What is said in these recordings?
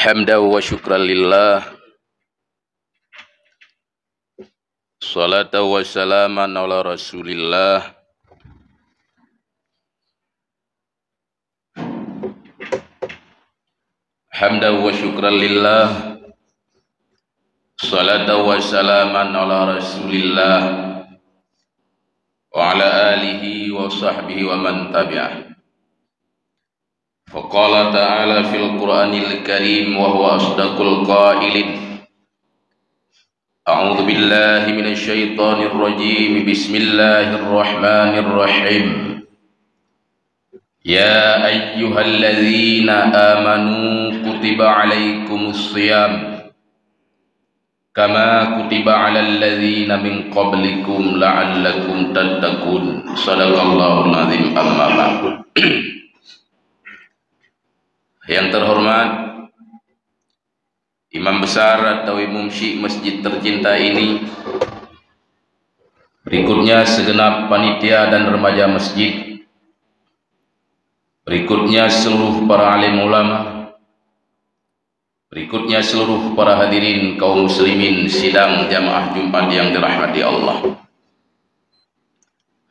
Hamdan wa syukran lillah, salatan wa salaman ala rasulillah, hamdan wa syukran lillah, salatan wa salaman ala rasulillah wa ala alihi wa sahbihi wa man tabi'ah. Faqala ta'ala fil Qur'anil Karim wa huwa asdaqul qailin. A'udzu billahi minasy syaithanir rajim. Bismillahirrahmanirrahim. يا أيها الذين آمنوا كتب عليكم الصيام كما كتب على الذين من قبلكم لعلكم تتقون. صدق الله العظيم. أما بعد. Yang terhormat Imam besar atau Imam Syekh masjid tercinta ini, berikutnya segenap panitia dan remaja masjid, berikutnya seluruh para alim ulama, berikutnya seluruh para hadirin kaum muslimin sidang jamaah Jumat yang dirahmati Allah.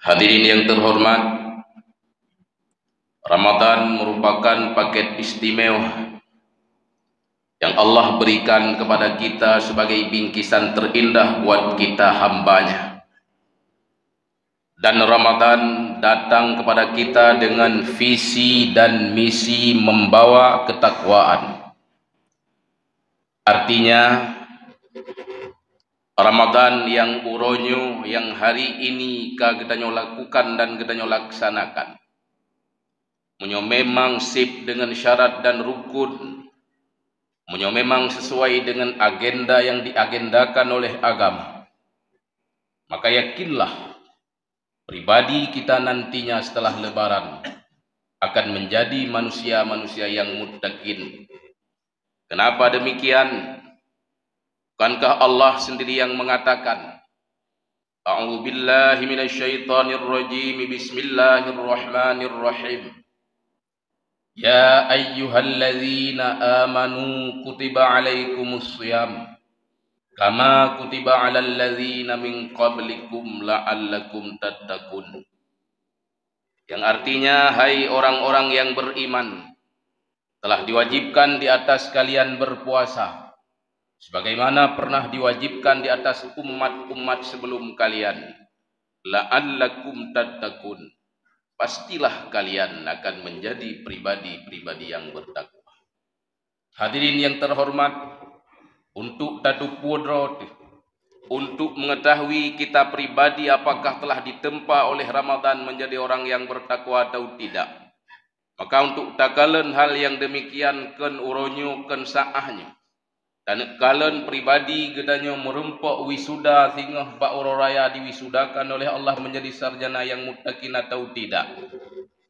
Hadirin yang terhormat, Ramadan merupakan paket istimewa yang Allah berikan kepada kita sebagai bingkisan terindah buat kita hambanya. Dan Ramadan datang kepada kita dengan visi dan misi membawa ketakwaan. Artinya Ramadan yang uronyo, yang hari ini kagedanyo lakukan dan gedanyo laksanakan, menyo memang sip dengan syarat dan rukun, menyo memang sesuai dengan agenda yang diagendakan oleh agama. Maka yakinlah pribadi kita nantinya setelah lebaran akan menjadi manusia-manusia yang muttaqin. Kenapa demikian? Bukankah Allah sendiri yang mengatakan, A'udzu billahi minasyaitonir rajim, bismillahirrahmanirrahim. Ya ayyuhalladzina amanu kutiba alaikumus shiyam kama kutiba alal ladzina min qablikum la'allakum tattaqun. Yang artinya, hai orang-orang yang beriman, telah diwajibkan di atas kalian berpuasa sebagaimana pernah diwajibkan di atas umat-umat sebelum kalian. La'allakum tattaqun. Pastilah kalian akan menjadi pribadi-pribadi yang bertakwa. Hadirin yang terhormat, untuk tadu pudrot, untuk mengetahui kita pribadi apakah telah ditempa oleh Ramadan menjadi orang yang bertakwa atau tidak, maka untuk takalen hal yang demikian ken uronyo ken saahnya, dan kalen pribadi gedanyo merempok wisuda sehingga bak raya diwisudakan oleh Allah menjadi sarjana yang muttaqin atau tidak,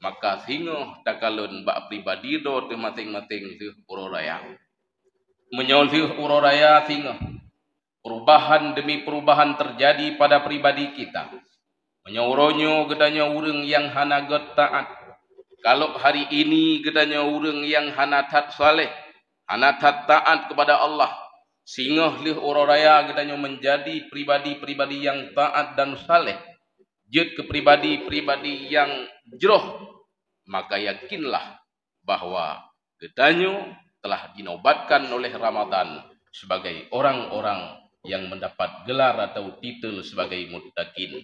maka sehingga takalen bak pribadi do te masing-masing tu raya menyolih raya sehingga perubahan demi perubahan terjadi pada pribadi kita. Menyauronyo gedanyo urang yang hana taat. Kalau hari ini gedanyo urang yang hana tat saleh, hana taat kepada Allah, sehingga lih raya gedanyo menjadi pribadi-pribadi yang taat dan saleh, jid ke pribadi-pribadi yang jroh, maka yakinlah bahwa gedanyo telah dinobatkan oleh Ramadan sebagai orang-orang yang mendapat gelar atau titel sebagai muttaqin.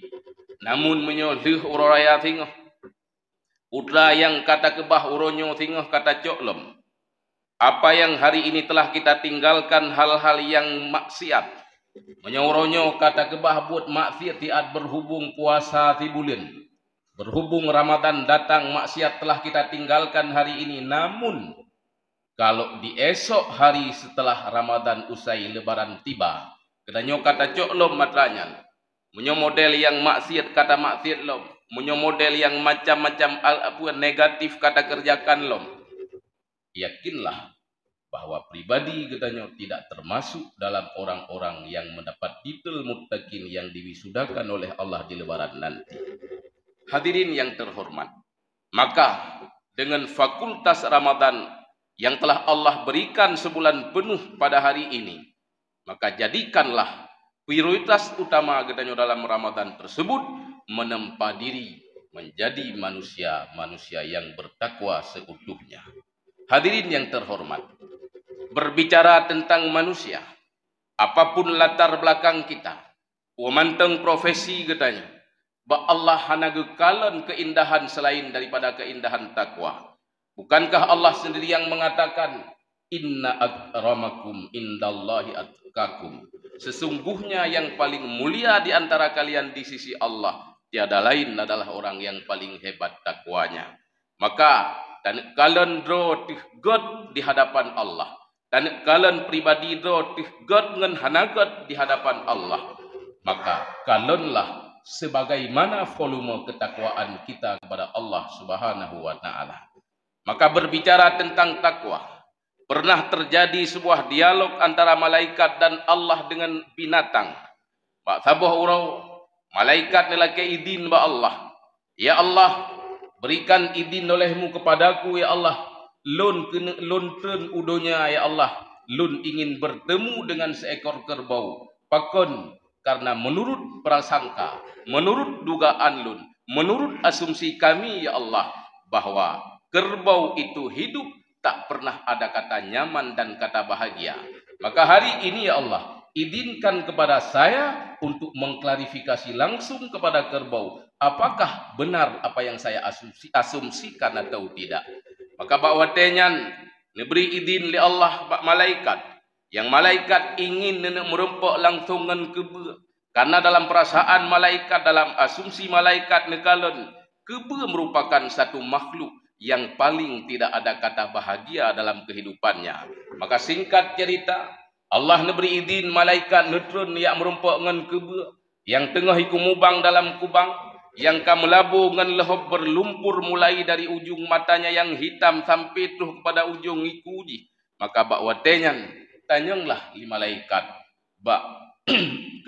Namun menyolih uraya tingah udra yang kata kebah uronyo tingah kata coklom. Apa yang hari ini telah kita tinggalkan hal-hal yang maksiat. Menyauronyo kata kebah buat maksiat tiat berhubung puasa tibulan. Berhubung Ramadan datang, maksiat telah kita tinggalkan hari ini. Namun kalau di esok hari setelah Ramadan usai lebaran tiba, kedanyo kata coklom matranyan, menyo model yang maksiat kata maksiat lom, menyo model yang macam-macam negatif kata kerjakan lom. Yakinlah bahwa pribadi kedanyo tidak termasuk dalam orang-orang yang mendapat titel muttaqin yang diwisudakan oleh Allah di lebaran nanti. Hadirin yang terhormat, maka dengan fakultas Ramadan yang telah Allah berikan sebulan penuh pada hari ini, maka jadikanlah prioritas utama gedanyo dalam Ramadan tersebut menempa diri menjadi manusia-manusia yang bertakwa seutuhnya. Hadirin yang terhormat, berbicara tentang manusia, apapun latar belakang kita, wamanteng profesi gedanyo, ba Allah hana gekalan keindahan selain daripada keindahan takwa. Bukankah Allah sendiri yang mengatakan, Inna akramakum indallahi atqakum. Sesungguhnya yang paling mulia di antara kalian di sisi Allah tiada lain adalah orang yang paling hebat takwanya. Maka dan kalian dro tih God di hadapan Allah. Dan kalian pribadi dro tih God ngan hanagat di hadapan Allah. Maka kalianlah sebagaimana volume ketakwaan kita kepada Allah Subhanahu wa taala. Maka berbicara tentang takwa, pernah terjadi sebuah dialog antara malaikat dan Allah dengan binatang. Pak sabuh urau malaikat lelaki izin ba Allah. Ya Allah, berikan izin olehmu kepadaku ya Allah. Lun tren udonya ya Allah. Lun ingin bertemu dengan seekor kerbau. Pakon karena menurut prasangka, menurut dugaan lun, menurut asumsi kami ya Allah, bahwa kerbau itu hidup, tak pernah ada kata nyaman dan kata bahagia. Maka hari ini ya Allah, izinkan kepada saya untuk mengklarifikasi langsung kepada kerbau, apakah benar apa yang saya asumsikan atau tidak. Maka bakwatenyan diberi izin oleh Allah bak malaikat, yang malaikat ingin merempok langsung dengan kebe, karena dalam perasaan malaikat, dalam asumsi malaikat nekalon, kebe merupakan satu makhluk yang paling tidak ada kata bahagia dalam kehidupannya. Maka singkat cerita, Allah neberi izin malaikat neutron yang merumpok dengan kebe, yang tengah iku mubang dalam kubang, yang ka melabuh dengan lehob berlumpur mulai dari ujung matanya yang hitam sampai tuh kepada ujung iku uji. Maka bak watenyan tanyanglah li malaikat bak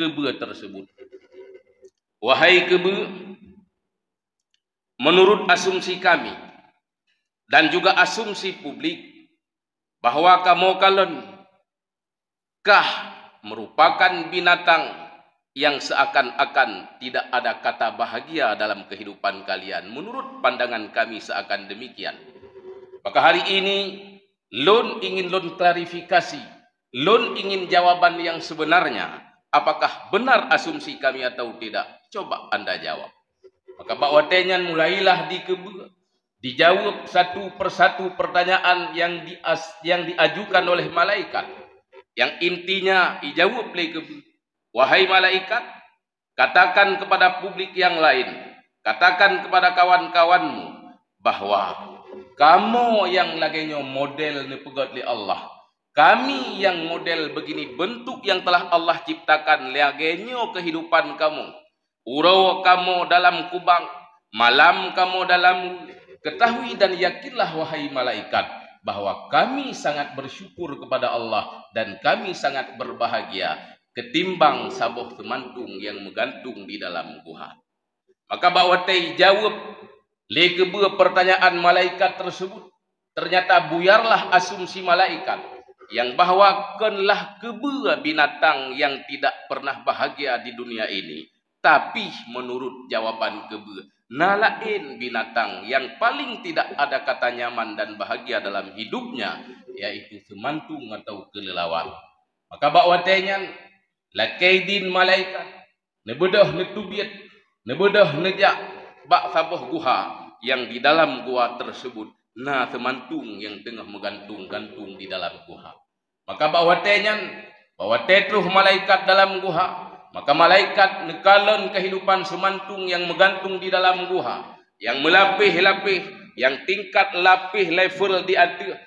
kebe tersebut. Wahai kebe, menurut asumsi kami dan juga asumsi publik bahwa kamu kalian kah merupakan binatang yang seakan-akan tidak ada kata bahagia dalam kehidupan kalian. Menurut pandangan kami seakan demikian. Maka hari ini lun ingin lun klarifikasi, lun ingin jawaban yang sebenarnya. Apakah benar asumsi kami atau tidak? Coba anda jawab. Maka bakwatenyan mulailah dijawab satu persatu pertanyaan yang diajukan oleh malaikat, yang intinya dijawab oleh wahai malaikat, katakan kepada publik yang lain, katakan kepada kawan-kawanmu bahwa kamu yang laginya model nepegot li Allah, kami yang model begini bentuk yang telah Allah ciptakan laginya kehidupan kamu, urau kamu dalam kubang, malam kamu dalam. Ketahui dan yakinlah wahai malaikat bahwa kami sangat bersyukur kepada Allah dan kami sangat berbahagia ketimbang sabuh temantung yang menggantung di dalam guha. Maka bawatai jawab le kebe pertanyaan malaikat tersebut. Ternyata buyarlah asumsi malaikat yang bahwa kenlah kebe binatang yang tidak pernah bahagia di dunia ini. Tapi menurut jawaban kebe, nalain binatang yang paling tidak ada kata nyaman dan bahagia dalam hidupnya, yaitu semantung atau kelelawar. Maka bakwatenyan lakaidin malaikat nebedah netubiat nebedah nejak bak sabuh guha yang di dalam gua tersebut na semantung yang tengah menggantung-gantung di dalam guha. Maka bakwatenyan bahwa tetruh malaikat dalam guha. Maka malaikat nekalon kehidupan semantung yang menggantung di dalam guha, yang melapih-lapih, yang tingkat lapih level di atas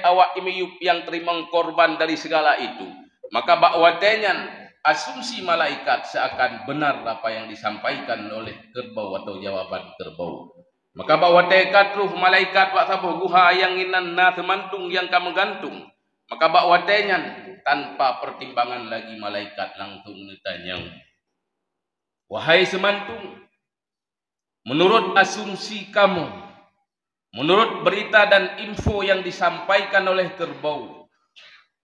awak imiyup yang terima korban dari segala itu. Maka bakwatenyan asumsi malaikat seakan benar apa yang disampaikan oleh kerbau atau jawaban kerbau. Maka bakwatekat ruh malaikat bak sabuh guha yang inan na semantung yang kamu gantung. Maka bakwatenyan tanpa pertimbangan lagi malaikat langsung ditanya, wahai semantung, menurut asumsi kamu, menurut berita dan info yang disampaikan oleh kerbau,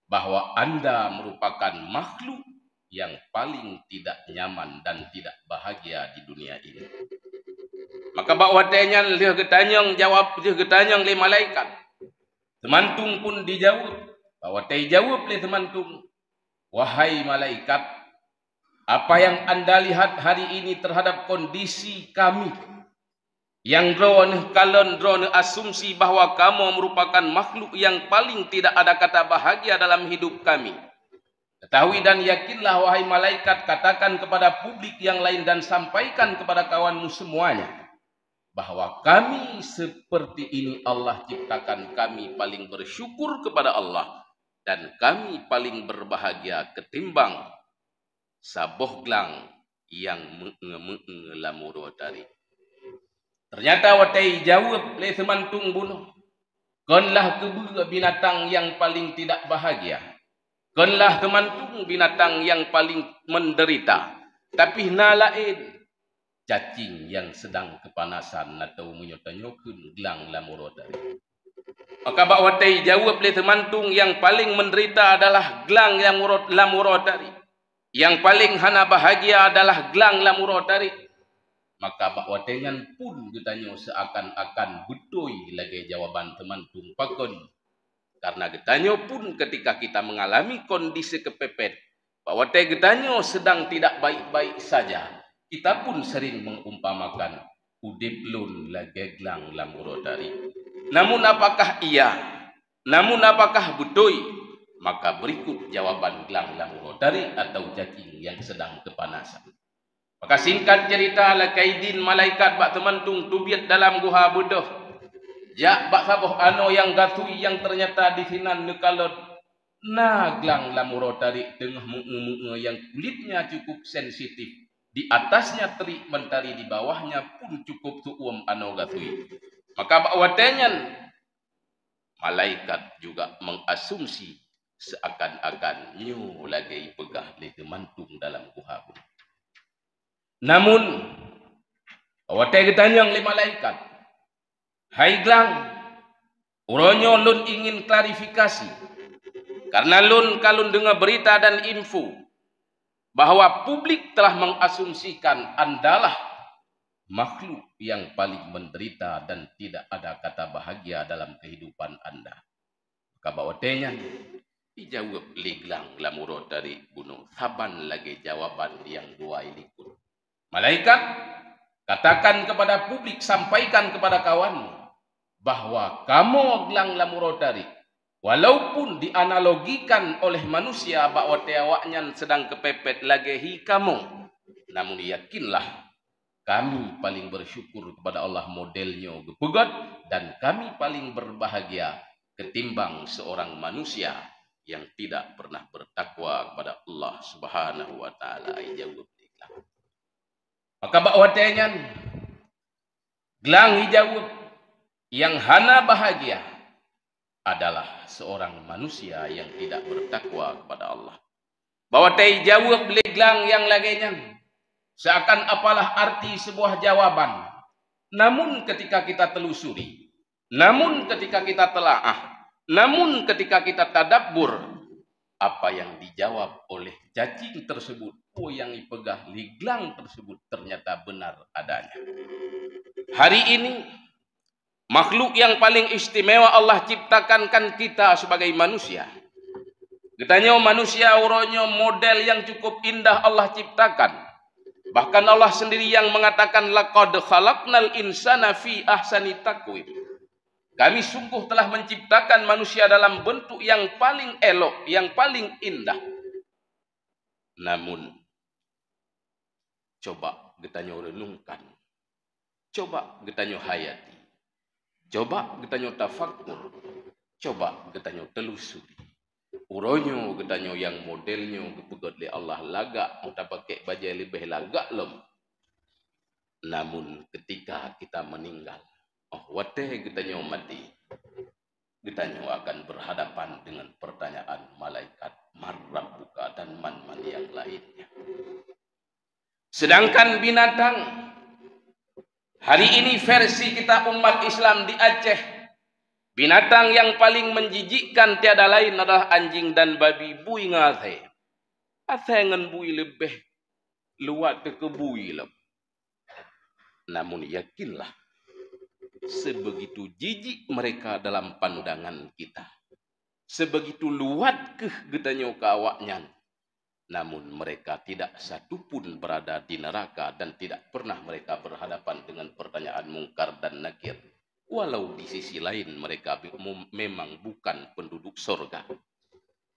bahwa anda merupakan makhluk yang paling tidak nyaman dan tidak bahagia di dunia ini. Maka bakwatenyan dia ketanyang jawab, dia ketanyang le malaikat. Semantung pun dijawab. Bahwa jawab oleh temantung, wahai malaikat, apa yang anda lihat hari ini terhadap kondisi kami, yang kalian asumsi bahwa kamu merupakan makhluk yang paling tidak ada kata bahagia dalam hidup kami. Ketahui dan yakinlah wahai malaikat, katakan kepada publik yang lain dan sampaikan kepada kawanmu semuanya bahwa kami seperti ini Allah ciptakan, kami paling bersyukur kepada Allah dan kami paling berbahagia ketimbang saboh gelang yang lamuro dari. Ternyata watai jawab le semantung bunuh. Konlah kebu binatang yang paling tidak bahagia. Konlah temantung binatang yang paling menderita. Tapi nalain cacing yang sedang kepanasan atau menyotanyokun gelang lamuro dari. Maka bak watai jawab le temantung yang paling menderita adalah gelang yang lamuro dari. Yang paling hana bahagia adalah gelang lamuro dari. Maka bak watengan pun getanyo seakan-akan betul lagi jawaban temantung pakon. Karena getanyo pun ketika kita mengalami kondisi kepepet, bak watai getanyo sedang tidak baik-baik saja. Kita pun sering mengumpamakan udip lun lagi gelang lamuro dari. Namun apakah iya? Namun apakah betul? Maka berikut jawaban gelang lamuro dari atau cacing yang sedang kepanasan. Maka singkat cerita lakaidin malaikat bak temantung tubiat dalam guha bodoh. Jak bak saboh ano yang gatui yang ternyata di sinan nekalot. Nah gelang lamuro dari tengah mungu yang kulitnya cukup sensitif. Di atasnya terik mentari, di bawahnya pun cukup tuum ano gatui. Maka bak watenyan malaikat juga mengasumsi seakan-akan nyu lagi pegah le temantung dalam guha bodoh. Namun, watai getanyang le malaikat. Hai gelang, uronyo lun ingin klarifikasi. Karena lun kalun dengar berita dan info bahwa publik telah mengasumsikan andalah makhluk yang paling menderita dan tidak ada kata bahagia dalam kehidupan anda. Maka bawatenya dijawab le gelang lamuro dari gunung. Saban lagi jawaban yang dua ilikun. Malaikat, katakan kepada publik, sampaikan kepada kawanmu bahwa kamu gelang lamuro dari, walaupun dianalogikan oleh manusia bahwa awaknya sedang kepepet lagi kamu, namun yakinlah kami paling bersyukur kepada Allah modelnya gepegat dan kami paling berbahagia ketimbang seorang manusia yang tidak pernah bertakwa kepada Allah Subhanahu wa taala. Jawab maka bak watenyan gelang hijau yang hana bahagia adalah seorang manusia yang tidak bertakwa kepada Allah. Bahwa tei jawab beli gelang yang lagenya seakan apalah arti sebuah jawaban. Namun ketika kita telusuri, namun ketika kita telaah, namun ketika kita tadabbur, apa yang dijawab oleh cacing tersebut, yang dipegah liglang tersebut ternyata benar adanya. Hari ini makhluk yang paling istimewa Allah ciptakan kan kita sebagai manusia. Katanya manusia uronyo model yang cukup indah Allah ciptakan. Bahkan Allah sendiri yang mengatakan laqad khalaqnal insana fi ahsani taqwim. Kami sungguh telah menciptakan manusia dalam bentuk yang paling elok, yang paling indah. Namun, coba getanyo renungkan. Coba getanyo hayati. Coba getanyo tafakkur. Coba getanyo telusuri. Uronyo getanyo yang modelnya gepegot le Allah lagak. Muta pakai baju lebih lagak lom. Namun ketika kita meninggal, wateh getanyo mati, getanyo akan berhadapan dengan pertanyaan malaikat marrabbuka dan man-man yang lainnya. Sedangkan binatang hari ini versi kita umat Islam di Aceh, binatang yang paling menjijikkan tiada lain adalah anjing dan babi bui ngathe. Athe ngan bui lebih luat ke kebui lem. Namun yakinlah sebegitu jijik mereka dalam pandangan kita, sebegitu luat ke getanyo kawaknya, namun mereka tidak satupun berada di neraka dan tidak pernah mereka berhadapan dengan pertanyaan mungkar dan nakir. Walau di sisi lain mereka memang bukan penduduk surga.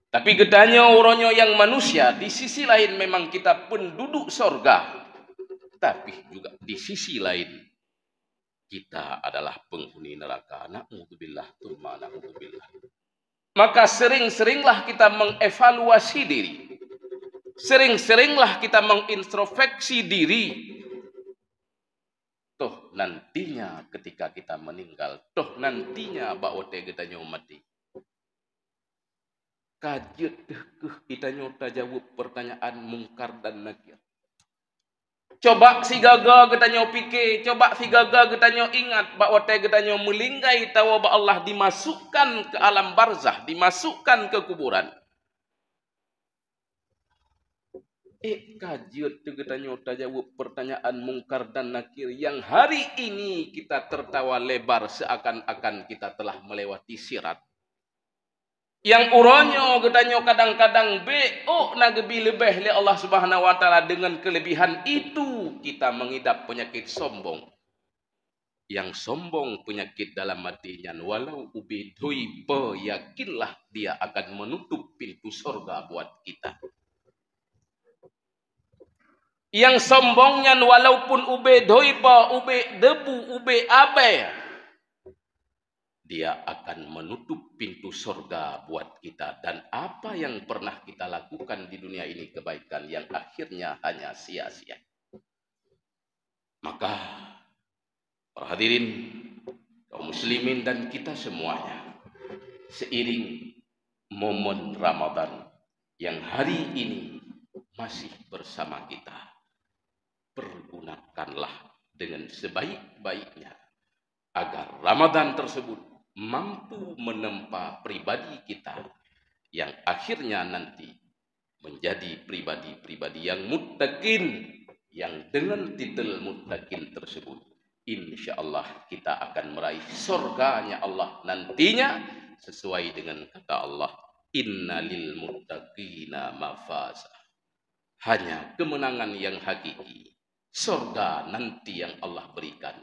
Tapi getanyo uronyo yang manusia, di sisi lain memang kita penduduk surga. Tapi juga di sisi lain kita adalah penghuni neraka. Na'udzubillah, tsumma na'udzubillah. Maka sering-seringlah kita mengevaluasi diri. Sering-seringlah kita mengintrospeksi diri. Toh nantinya ketika kita meninggal, toh nantinya baote kita mati. Kajet kita nyota jawab pertanyaan mungkar dan nakir. Coba si gaga kita pikir, coba si gaga kita ingat bahwa kita melinggai tahu bahwa Allah dimasukkan ke alam barzah, dimasukkan ke kuburan. Kajian kita nyota jawab pertanyaan mungkar dan nakir yang hari ini kita tertawa lebar seakan-akan kita telah melewati sirat. Yang uronyo kita kadang-kadang nagebi lebih li Allah Subhanahu wa taala, dengan kelebihan itu kita mengidap penyakit sombong. Yang sombong penyakit dalam hatinya, walau ubi doi yakinlah dia akan menutup pintu surga buat kita. Yang sombongnya walaupun ube doiba, ube debu, ube abe, dia akan menutup pintu surga buat kita. Dan apa yang pernah kita lakukan di dunia ini kebaikan yang akhirnya hanya sia-sia. Maka para hadirin kaum muslimin dan kita semuanya, seiring momen Ramadan yang hari ini masih bersama kita, pergunakanlah dengan sebaik-baiknya agar Ramadan tersebut mampu menempa pribadi kita yang akhirnya nanti menjadi pribadi-pribadi yang muttaqin, yang dengan titel muttaqin tersebut insya Allah kita akan meraih surganya Allah nantinya, sesuai dengan kata Allah, innalil muttaqina mafaza. Hanya kemenangan yang hakiki, surga nanti yang Allah berikan,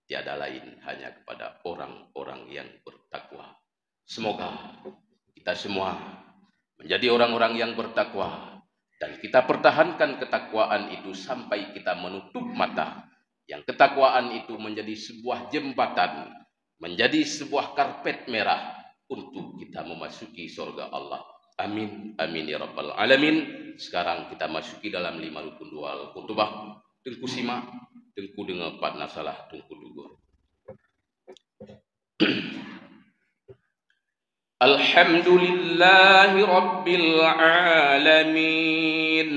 tiada lain hanya kepada orang-orang yang bertakwa. Semoga kita semua menjadi orang-orang yang bertakwa, dan kita pertahankan ketakwaan itu sampai kita menutup mata. Yang ketakwaan itu menjadi sebuah jembatan, menjadi sebuah karpet merah untuk kita memasuki surga Allah. Amin, amin ya rabbal alamin. Sekarang kita masuki dalam 5 rukun dua khutbah. Tengku simak, tengku dengar pat nasalah, tengku duga. Alhamdulillahi rabbil alamin.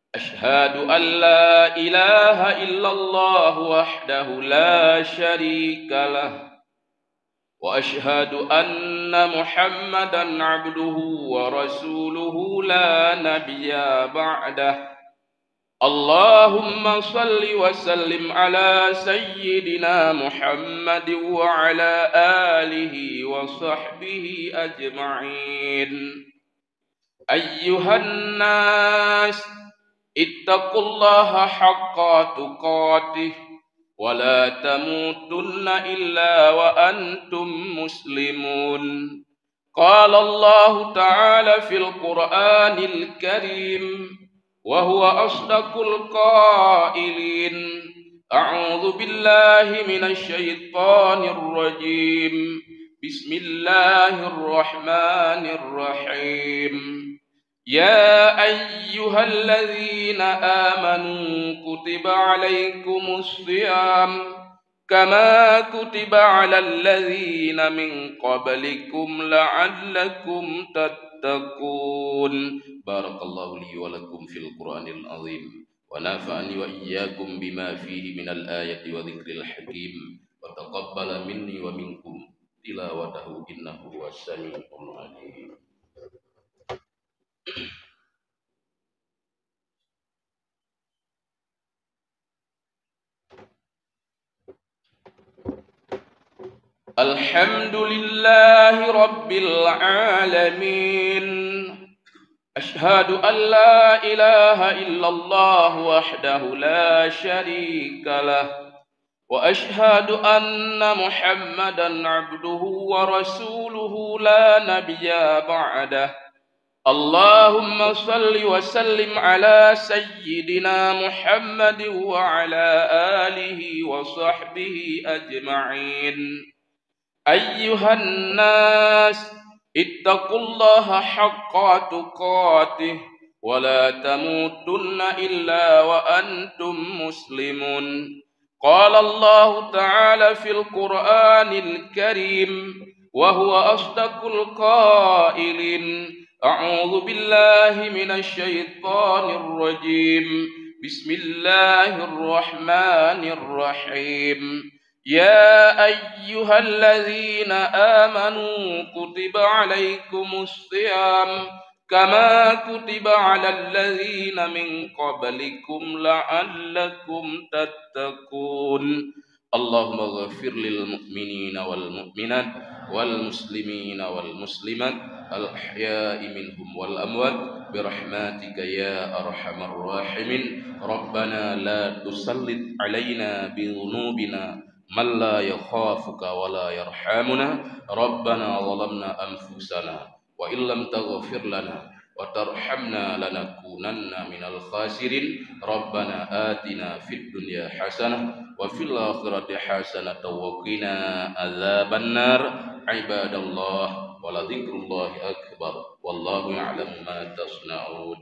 Ashhadu an la ilaha illallah wahdahu la syarika lah. وأشهد أن محمدا عبده ورسوله لا نبي بعده اللهم صل وسلم على سيدنا محمد وعلى آله وصحبه أجمعين أيها الناس اتقوا الله حق تقاته ولا تموتن إلا وأنتم مسلمون قال الله تعالى في القرآن الكريم وهو أصدق القائلين أعوذ بالله من الشيطان الرجيم بسم الله الرحمن الرحيم يا أيها الذين آمنوا كتب عليكم الصيام كما كتب على الذين من قبلكم لعلكم تتقون بارك الله لي ولكم في القرآن العظيم ونفعني وإياكم بما فيه من الآية وذكر الحكيم وتقبل مني ومنكم تلاوته إنه هو السميع العليم. الحمد لله رب العالمين أشهد أن لا إله إلا الله وحده لا شريك له وأشهد أن محمدا عبده ورسوله لا نبي بعده اللهم صل وسلم على سيدنا محمد وعلى آله وصحبه أجمعين. أيها الناس اتقوا الله حق تقاته ولا تموتن إلا وأنتم مسلمون. قال الله تعالى في القرآن الكريم وهو أصدق القائلين: أعوذ بالله من الشيطان الرجيم. بسم الله الرحمن الرحيم. يا أيها الذين آمنوا كتب عليكم الصيام كما كتب على الذين من قبلكم لعلكم تتقون. اللهم اغفر للمؤمنين والمؤمنات والمسلمين والمسلمات الأحياء منهم والأموات برحمتك يا أرحم الراحمين. ربنا لا تسلط علينا بذنوبنا من لا يخافك ولا يرحمنا. ربنا ظلمنا أنفسنا وإن لم تغفر لنا وترحمنا لنكونن من الخاسرين. ربنا آتنا في الدنيا حسنة وفي الآخرة حسنة وقنا عذاب النار. عباد الله ولذكر الله أكبر والله يعلم ما تصنعون.